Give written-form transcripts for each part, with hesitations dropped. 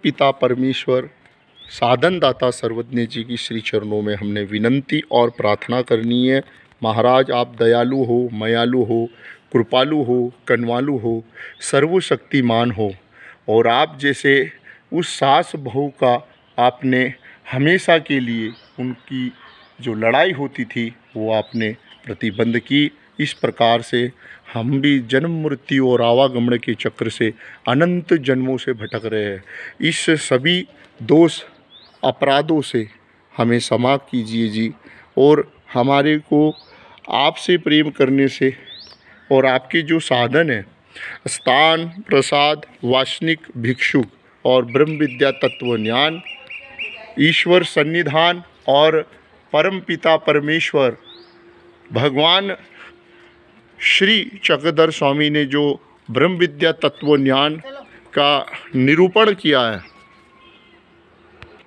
पिता परमेश्वर साधन दाता सर्वज्ञ जी की श्री चरणों में हमने विनंती और प्रार्थना करनी है। महाराज, आप दयालु हो, मयालु हो, कृपालु हो, कनवालु हो, सर्वशक्तिमान हो और आप जैसे उस सास बहू का आपने हमेशा के लिए उनकी जो लड़ाई होती थी वो आपने प्रतिबंध की। इस प्रकार से हम भी जन्म मृत्यु और आवागमन के चक्र से अनंत जन्मों से भटक रहे हैं। इस सभी दोष अपराधों से हमें क्षमा कीजिए जी, और हमारे को आपसे प्रेम करने से और आपके जो साधन हैं स्थान, प्रसाद, वासनिक, भिक्षुक और ब्रह्म विद्या तत्व ज्ञान, ईश्वर सन्निधान और परम पिता परमेश्वर भगवान श्री चक्रधर स्वामी ने जो ब्रह्म विद्या तत्व ज्ञान का निरूपण किया है,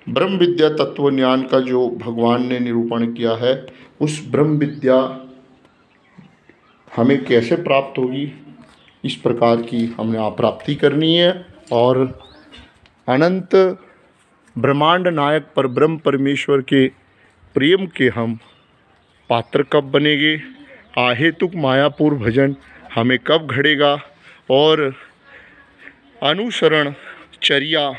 ब्रह्म विद्या तत्व ज्ञान का जो भगवान ने निरूपण किया है, उस ब्रह्म विद्या हमें कैसे प्राप्त होगी, इस प्रकार की हमने प्राप्ति करनी है। और अनंत ब्रह्मांड नायक पर ब्रह्म परमेश्वर के प्रेम के हम पात्र कब बनेंगे, अहेतुक मायापुर भजन हमें कब घड़ेगा और अनुसरण चर्या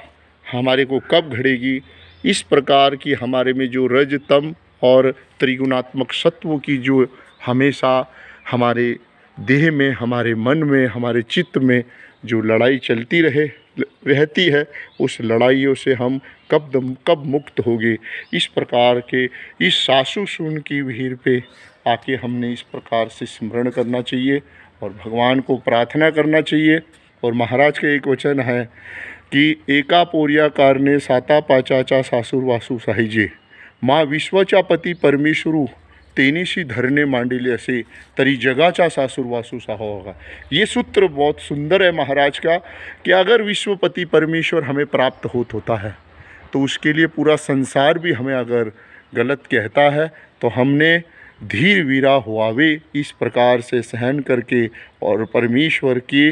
हमारे को कब घड़ेगी। इस प्रकार की हमारे में जो रज तम और त्रिगुणात्मक सत्वों की जो हमेशा हमारे देह में, हमारे मन में, हमारे चित्त में जो लड़ाई चलती रहती है, उस लड़ाइयों से हम कब मुक्त होंगे। इस प्रकार के इस सासु सुन की भीड़ पे आके हमने इस प्रकार से स्मरण करना चाहिए और भगवान को प्रार्थना करना चाहिए। और महाराज का एक वचन है कि एका पोर्या कारणे साता पाचाचा सासूर वासू साहिजे, माँ विश्वचा पती परमेश्वरू तेनीशी धरणे मांडिले असे तरी जगाचा सासूर वासू सा होगा। ये सूत्र बहुत सुंदर है महाराज का कि अगर विश्वपति परमेश्वर हमें प्राप्त होता है तो उसके लिए पूरा संसार भी हमें अगर गलत कहता है तो हमने धीर वीरा हुआवे इस प्रकार से सहन करके और परमेश्वर के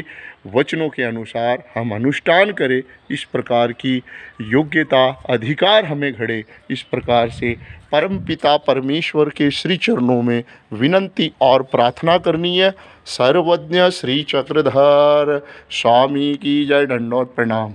वचनों के अनुसार हम अनुष्ठान करें। इस प्रकार की योग्यता अधिकार हमें घड़े। इस प्रकार से परम पिता परमेश्वर के श्री चरणों में विनंती और प्रार्थना करनी है। सर्वज्ञ श्री चक्रधर स्वामी की जय। दंडोत प्रणाम।